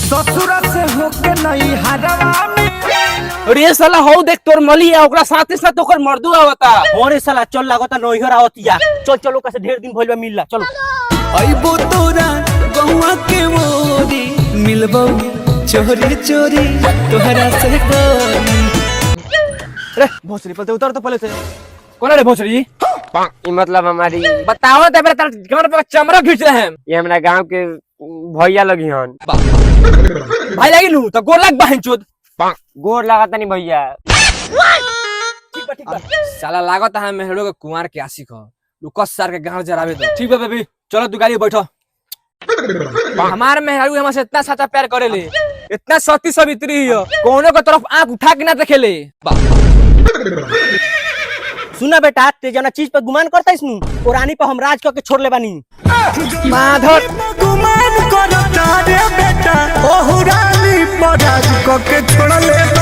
ससुरा से होके नहीं हरवा में। रे साला हो देख तोर मली है ओकरा साथे साथ ओकर मर्दू आवता। अरे साला चल लागता नोहर आवतिया। चल चलो कैसे ढेर दिन भइल बा मिलला चलो। अइबो तोरा गौवा के मोरी मिलबो चोरी चोरी तोहरा से कोरी। रे भोसरी पलते उतर तो पहले से। कौन रे भोसड़ी? ये मतलब हमारी बताओ तो मेरे तार गांव पे चमड़ा खींच रहे हैं। ये हमारा गांव के भैया लगी हन। भाई लगी लू तो गोर लग बहन चोद। गोर लगाता नहीं भैया। ठीक बा साला लागत है मेहरो के कुमार के आशिक हो। लुकस सर के गांव जरावे दो। ठीक बा बेबी चलो तू गाड़ी बैठो। हमार मेहरू हमसे इतना साचा प्यार करेले, इतना सती सवित्री हो, कोनो के तरफ आंख उठा के ना देखेले। सुना बेटा ते जना चीज पर गुमान करता इसनु और रानी पर हम राज करके छोड़ ले बानी। माधर गुमान करता रे बेटा ओहु रानी पर राज करके छोड़ ले।